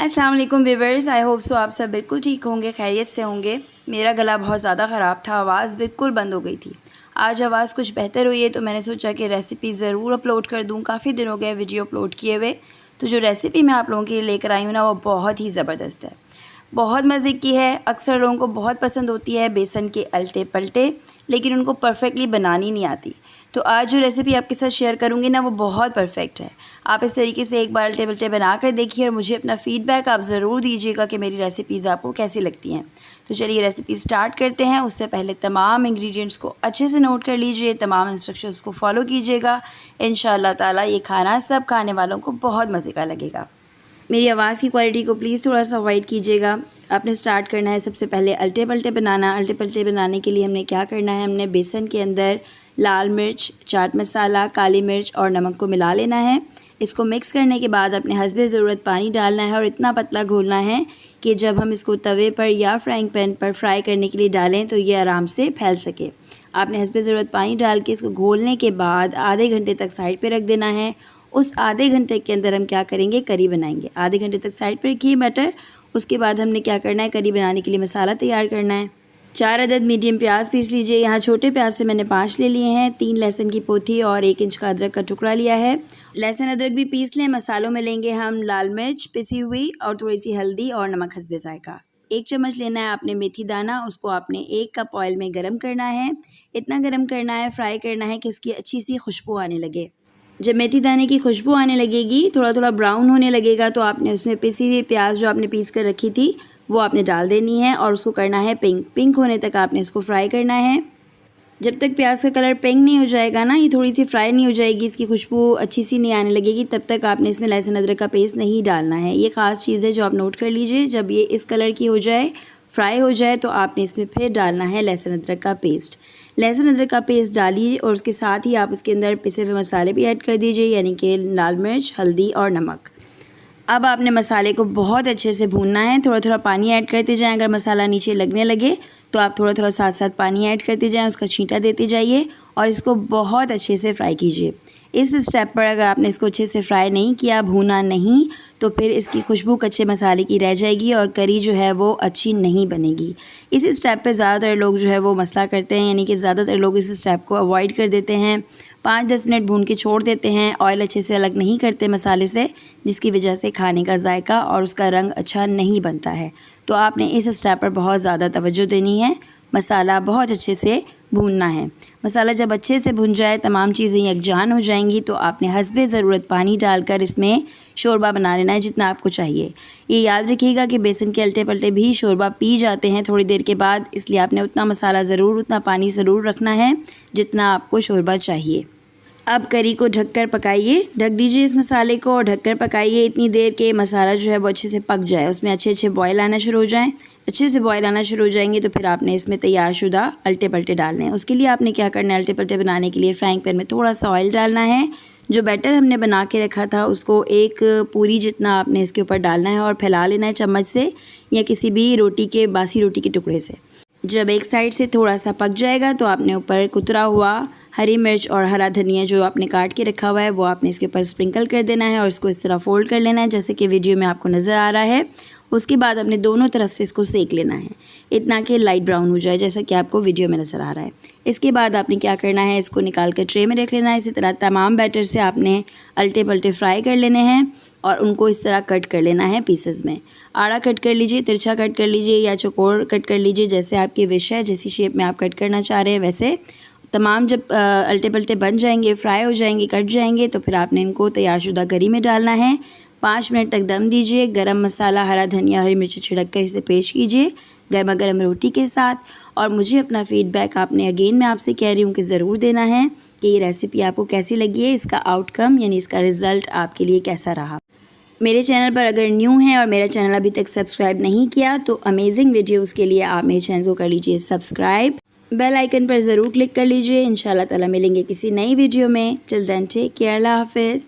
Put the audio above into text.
अस्सलाम वालेकुम viewers, I hope so आप सब बिल्कुल ठीक होंगे, खैरियत से होंगे। मेरा गला बहुत ज़्यादा ख़राब था, आवाज़ बिल्कुल बंद हो गई थी। आज आवाज़ कुछ बेहतर हुई है तो मैंने सोचा कि रेसिपी ज़रूर अपलोड कर दूँ। काफ़ी दिन हो गए वीडियो अपलोड किए हुए, तो जो रेसिपी मैं आप लोगों के लिए लेकर आई हूँ ना, वो बहुत ही ज़बरदस्त है, बहुत मज़े की है। अक्सर लोगों को बहुत पसंद होती है बेसन के अल्टे पल्टे, लेकिन उनको परफेक्टली बनानी नहीं आती। तो आज जो रेसिपी आपके साथ शेयर करूँगी ना, वो बहुत परफेक्ट है। आप इस तरीके से एक बार अल्टे पल्टे बना कर देखिए और मुझे अपना फ़ीडबैक आप ज़रूर दीजिएगा कि मेरी रेसिपीज़ आपको कैसी लगती हैं। तो चलिए रेसिपी स्टार्ट करते हैं। उससे पहले तमाम इंग्रेडिएंट्स को अच्छे से नोट कर लीजिए, तमाम इंस्ट्रक्शंस को फॉलो कीजिएगा। इंशाअल्लाह ताला ये खाना सब खाने वालों को बहुत मज़े का लगेगा। मेरी आवाज़ की क्वालिटी को प्लीज़ थोड़ा सा अवॉइड कीजिएगा। आपने स्टार्ट करना है सबसे पहले अल्टे पल्टे बनाना। अल्टे पल्टे बनाने के लिए हमने क्या करना है, हमने बेसन के अंदर लाल मिर्च, चाट मसाला, काली मिर्च और नमक को मिला लेना है। इसको मिक्स करने के बाद अपने हस्बे ज़रूरत पानी डालना है और इतना पतला घोलना है कि जब हम इसको तवे पर या फ्राइंग पैन पर फ्राई करने के लिए डालें तो ये आराम से फैल सके। आपने हस्बे ज़रूरत पानी डाल के इसको घोलने के बाद आधे घंटे तक साइड पे रख देना है। उस आधे घंटे के अंदर हम क्या करेंगे, करी बनाएंगे। आधे घंटे तक साइड पे रखिए बटर। उसके बाद हमने क्या करना है, करी बनाने के लिए मसाला तैयार करना है। 4 अदद मीडियम प्याज पीस लीजिए। यहाँ छोटे प्याज से मैंने 5 ले लिए हैं। 3 लहसुन की पोथी और 1 इंच का अदरक का टुकड़ा लिया है। लहसुन अदरक भी पीस लें। मसालों में लेंगे हम लाल मिर्च पिसी हुई और थोड़ी सी हल्दी और नमक हस्बे जायका। 1 चम्मच लेना है आपने मेथी दाना, उसको आपने 1 कप ऑयल में गर्म करना है। इतना गर्म करना है, फ्राई करना है कि उसकी अच्छी सी खुशबू आने लगे। जब मेथी दाने की खुशबू आने लगेगी, थोड़ा थोड़ा ब्राउन होने लगेगा, तो आपने उसमें पिसी हुई प्याज जो आपने पीस कर रखी थी वो आपने डाल देनी है और उसको करना है पिंक। पिंक होने तक आपने इसको फ्राई करना है। जब तक प्याज का कलर पिंक नहीं हो जाएगा ना, ये थोड़ी सी फ्राई नहीं हो जाएगी, इसकी खुशबू अच्छी सी नहीं आने लगेगी, तब तक आपने इसमें लहसुन अदरक का पेस्ट नहीं डालना है। ये ख़ास चीज़ है जो आप नोट कर लीजिए। जब ये इस कलर की हो जाए, फ्राई हो जाए, तो आपने इसमें फिर डालना है लहसुन अदरक का पेस्ट। लहसुन अदरक का पेस्ट डालिए और उसके साथ ही आप इसके अंदर पिसे हुए मसाले भी ऐड कर दीजिए, यानी कि लाल मिर्च, हल्दी और नमक। अब आपने मसाले को बहुत अच्छे से भूनना है। थोड़ा थोड़ा पानी ऐड करते जाएं। अगर मसाला नीचे लगने लगे तो आप थोड़ा थोड़ा साथ साथ पानी ऐड करते जाएं, उसका छींटा देते जाइए और इसको बहुत अच्छे से फ्राई कीजिए। इस स्टेप पर अगर आपने इसको अच्छे से फ्राई नहीं किया, भूना नहीं, तो फिर इसकी खुशबू कच्चे मसाले की रह जाएगी और करी जो है वो अच्छी नहीं बनेगी। इस स्टेप पे ज़्यादातर लोग जो है वो मसला करते हैं, यानी कि ज़्यादातर लोग इस स्टेप को अवॉइड कर देते हैं। 5-10 मिनट भून के छोड़ देते हैं। ऑयल अच्छे से अलग नहीं करते मसाले से, जिसकी वजह से खाने का जायका और उसका रंग अच्छा नहीं बनता है। तो आपने इस स्टेप पर बहुत ज़्यादा तवज्जो देनी है। मसाला बहुत अच्छे से भूनना है। मसाला जब अच्छे से भुन जाए, तमाम चीज़ें यकजान हो जाएंगी, तो आपने हस्बे ज़रूरत पानी डालकर इसमें शोरबा बना लेना है जितना आपको चाहिए। ये याद रखिएगा कि बेसन के अल्टे पल्टे भी शोरबा पी जाते हैं थोड़ी देर के बाद, इसलिए आपने उतना मसाला ज़रूर, उतना पानी ज़रूर रखना है जितना आपको शोरबा चाहिए। अब करी को ढककर पकाइए। ढक दीजिए इस मसाले को और ढककर पकाइए इतनी देर के मसाला जो है वो अच्छे से पक जाए, उसमें अच्छे अच्छे बॉयल आना शुरू हो जाएं। अच्छे से बॉयल आना शुरू हो जाएंगे तो फिर आपने इसमें तैयार शुदा अल्टे पल्टे डालने हैं। उसके लिए आपने क्या करना है, अल्टे पल्टे बनाने के लिए फ्राइंग पैन में थोड़ा सा ऑयल डालना है। जो बैटर हमने बना के रखा था उसको एक पूरी जितना आपने इसके ऊपर डालना है और फैला लेना है चम्मच से या किसी भी रोटी के, बासी रोटी के टुकड़े से। जब एक साइड से थोड़ा सा पक जाएगा तो आपने ऊपर कुतरा हुआ हरी मिर्च और हरा धनिया जो आपने काट के रखा हुआ है वो आपने इसके ऊपर स्प्रिंकल कर देना है और इसको इस तरह फोल्ड कर लेना है जैसे कि वीडियो में आपको नज़र आ रहा है। उसके बाद अपने दोनों तरफ से इसको सेक लेना है, इतना कि लाइट ब्राउन हो जाए जैसा कि आपको वीडियो में नज़र आ रहा है। इसके बाद आपने क्या करना है, इसको निकाल कर ट्रे में रख लेना है। इसी तरह तमाम बैटर से आपने अल्टे पल्टे फ्राई कर लेने हैं और उनको इस तरह कट कर लेना है पीसेस में। आड़ा कट कर लीजिए, तिरछा कट कर लीजिए या चौकोर कट कर लीजिए, जैसे आपकी विश है, जैसी शेप में आप कट करना चाह रहे हैं वैसे। तमाम जब अल्टे पल्टे बन जाएंगे, फ्राई हो जाएंगे, कट जाएंगे, तो फिर आपने इनको तैयार शुदा करी में डालना है। 5 मिनट तक दम दीजिए। गरम मसाला, हरा धनिया, हरी मिर्ची छिड़क कर इसे पेश कीजिए गर्मा गर्म रोटी के साथ। और मुझे अपना फ़ीडबैक आपने अगेन मैं आपसे कह रही हूँ कि ज़रूर देना है कि ये रेसिपी आपको कैसी लगी है, इसका आउटकम यानी इसका रिज़ल्ट आपके लिए कैसा रहा। मेरे चैनल पर अगर न्यू हैं और मेरा चैनल अभी तक सब्सक्राइब नहीं किया तो अमेजिंग वीडियोज़ के लिए आप मेरे चैनल को कर लीजिए सब्सक्राइब। बेल आइकन पर ज़रूर क्लिक कर लीजिए। इंशाल्लाह ताला मिलेंगे किसी नई वीडियो में। टिल देन टेक केयर, अल्लाह हाफ़िज़।